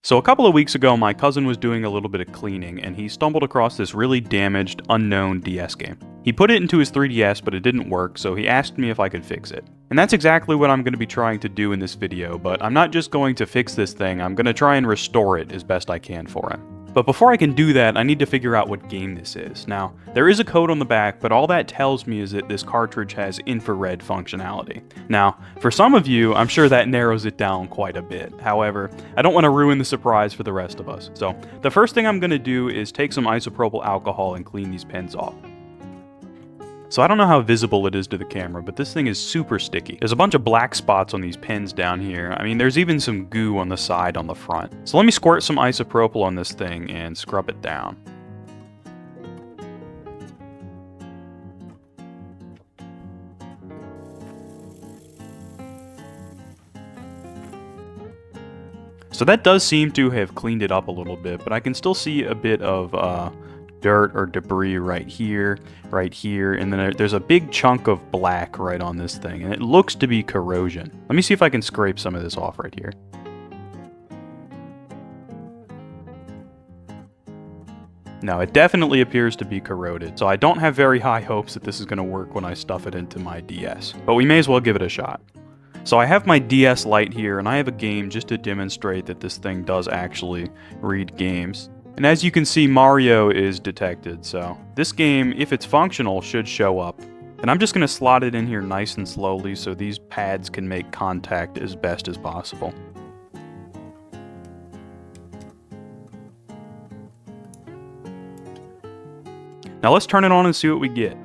So a couple of weeks ago, my cousin was doing a little bit of cleaning, and he stumbled across this really damaged, unknown DS game. He put it into his 3DS, but it didn't work, so he asked me if I could fix it. And that's exactly what I'm going to be trying to do in this video, but I'm not just going to fix this thing, I'm going to try and restore it as best I can for him. But before I can do that, I need to figure out what game this is. Now, there is a code on the back, but all that tells me is that this cartridge has infrared functionality. Now, for some of you, I'm sure that narrows it down quite a bit. However, I don't want to ruin the surprise for the rest of us. So, the first thing I'm going to do is take some isopropyl alcohol and clean these pins off. So I don't know how visible it is to the camera, but this thing is super sticky. There's a bunch of black spots on these pins down here. I mean, there's even some goo on the side on the front. So let me squirt some isopropyl on this thing and scrub it down. So that does seem to have cleaned it up a little bit, but I can still see a bit of dirt or debris right here, and then there's a big chunk of black right on this thing, and it looks to be corrosion. Let me see if I can scrape some of this off right here. No, it definitely appears to be corroded, so I don't have very high hopes that this is going to work when I stuff it into my DS, but we may as well give it a shot. So I have my DS Lite here, and I have a game just to demonstrate that this thing does actually read games. And as you can see, Mario is detected, so this game, if it's functional, should show up. And I'm just going to slot it in here nice and slowly so these pads can make contact as best as possible. Now let's turn it on and see what we get.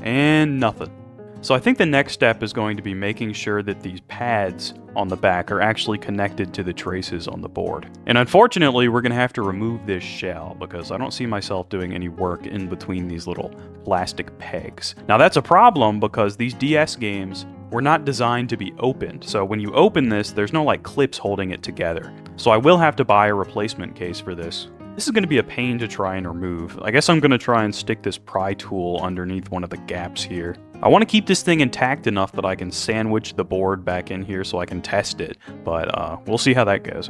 And nothing. So I think the next step is going to be making sure that these pads on the back are actually connected to the traces on the board. And unfortunately, we're going to have to remove this shell because I don't see myself doing any work in between these little plastic pegs. Now that's a problem because these DS games were not designed to be opened. So when you open this, there's no like clips holding it together. So I will have to buy a replacement case for this. This is going to be a pain to try and remove. I guess I'm going to try and stick this pry tool underneath one of the gaps here. I want to keep this thing intact enough that I can sandwich the board back in here so I can test it, but we'll see how that goes.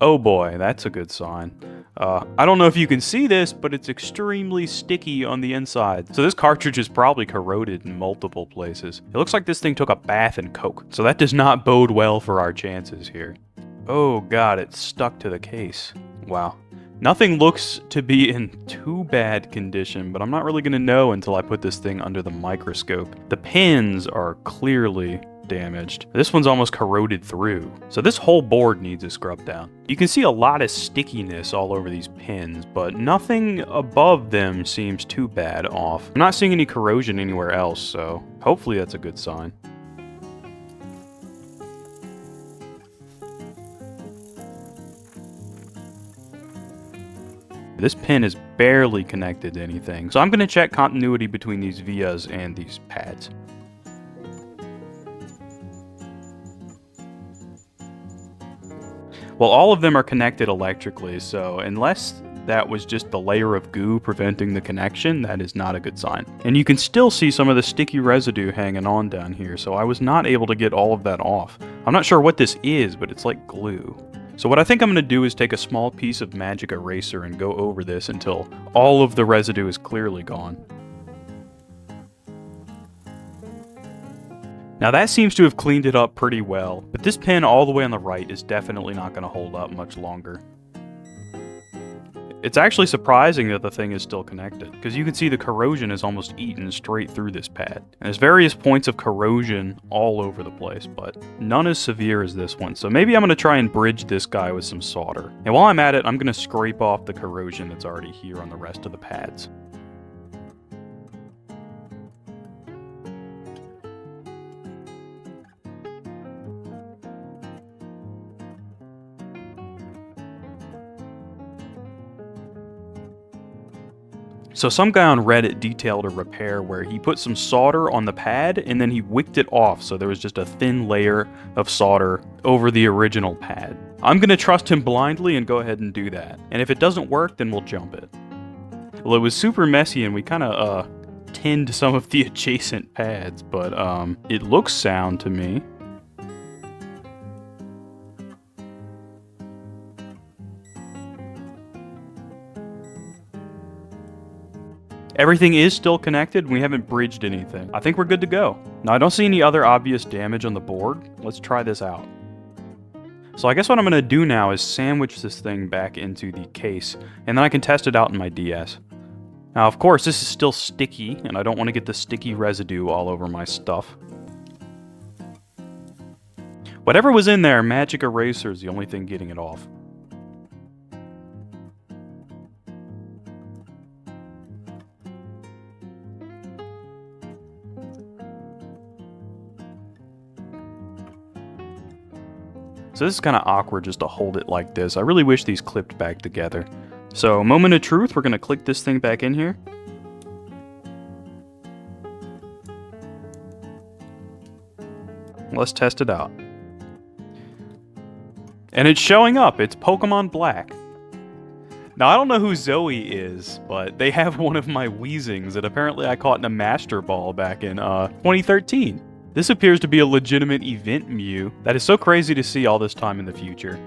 Oh boy, that's a good sign. I don't know if you can see this, but it's extremely sticky on the inside. So this cartridge is probably corroded in multiple places. It looks like this thing took a bath in Coke, so that does not bode well for our chances here. Oh god, it's stuck to the case. Wow. Nothing looks to be in too bad condition, but I'm not really going to know until I put this thing under the microscope. The pins are clearly damaged. This one's almost corroded through. So this whole board needs a scrub down. You can see a lot of stickiness all over these pins, but nothing above them seems too bad off. I'm not seeing any corrosion anywhere else, so hopefully that's a good sign. This pin is barely connected to anything, so I'm going to check continuity between these vias and these pads. Well, all of them are connected electrically, so unless that was just the layer of goo preventing the connection, that is not a good sign. And you can still see some of the sticky residue hanging on down here, so I was not able to get all of that off. I'm not sure what this is, but it's like glue. So what I think I'm going to do is take a small piece of magic eraser and go over this until all of the residue is clearly gone. Now that seems to have cleaned it up pretty well, but this pin all the way on the right is definitely not going to hold up much longer. It's actually surprising that the thing is still connected, because you can see the corrosion is almost eaten straight through this pad. And there's various points of corrosion all over the place, but none as severe as this one, so maybe I'm going to try and bridge this guy with some solder. And while I'm at it, I'm going to scrape off the corrosion that's already here on the rest of the pads. So some guy on Reddit detailed a repair where he put some solder on the pad and then he wicked it off, so there was just a thin layer of solder over the original pad. I'm gonna trust him blindly and go ahead and do that. And if it doesn't work, then we'll jump it. Well, it was super messy and we kinda, tinned some of the adjacent pads, but, it looks sound to me. Everything is still connected, we haven't bridged anything. I think we're good to go. Now, I don't see any other obvious damage on the board. Let's try this out. So I guess what I'm going to do now is sandwich this thing back into the case, and then I can test it out in my DS. Now, of course, this is still sticky, and I don't want to get the sticky residue all over my stuff. Whatever was in there, Magic Eraser is the only thing getting it off. So this is kind of awkward just to hold it like this. I really wish these clipped back together. So, moment of truth, we're going to click this thing back in here. Let's test it out. And it's showing up. It's Pokemon Black. Now, I don't know who Zoe is, but they have one of my Weezings that apparently I caught in a Master Ball back in 2013. This appears to be a legitimate event Mew. That is so crazy to see all this time in the future.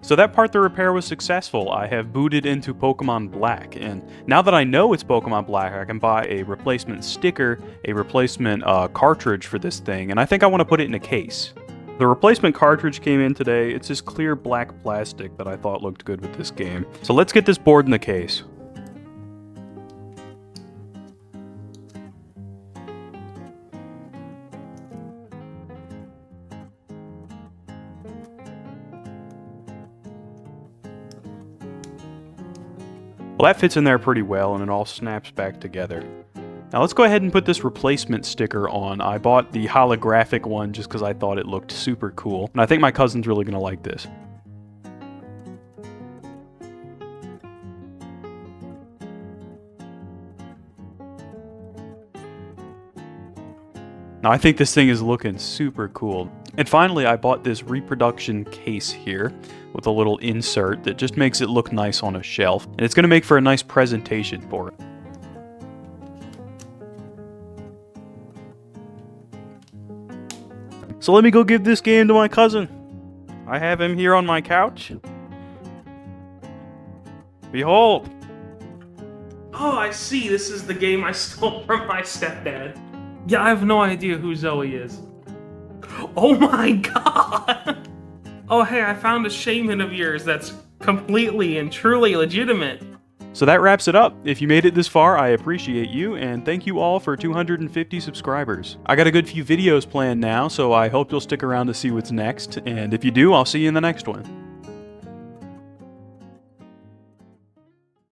So that part of the repair was successful. I have booted into Pokemon Black, and now that I know it's Pokemon Black, I can buy a replacement sticker, a replacement cartridge for this thing, and I think I want to put it in a case. The replacement cartridge came in today. It's this clear black plastic that I thought looked good with this game. So let's get this board in the case. Well, that fits in there pretty well, and it all snaps back together. Now let's go ahead and put this replacement sticker on. I bought the holographic one just because I thought it looked super cool, and I think my cousin's really going to like this. Now I think this thing is looking super cool. And finally, I bought this reproduction case here with a little insert that just makes it look nice on a shelf, and it's going to make for a nice presentation for it. So let me go give this game to my cousin. I have him here on my couch. Behold! Oh, I see. This is the game I stole from my stepdad. Yeah, I have no idea who Zoe is. Oh my god! Oh, hey, I found a shaman of yours that's completely and truly legitimate. So that wraps it up. If you made it this far, I appreciate you, and thank you all for 250 subscribers. I got a good few videos planned now, so I hope you'll stick around to see what's next, and if you do, I'll see you in the next one.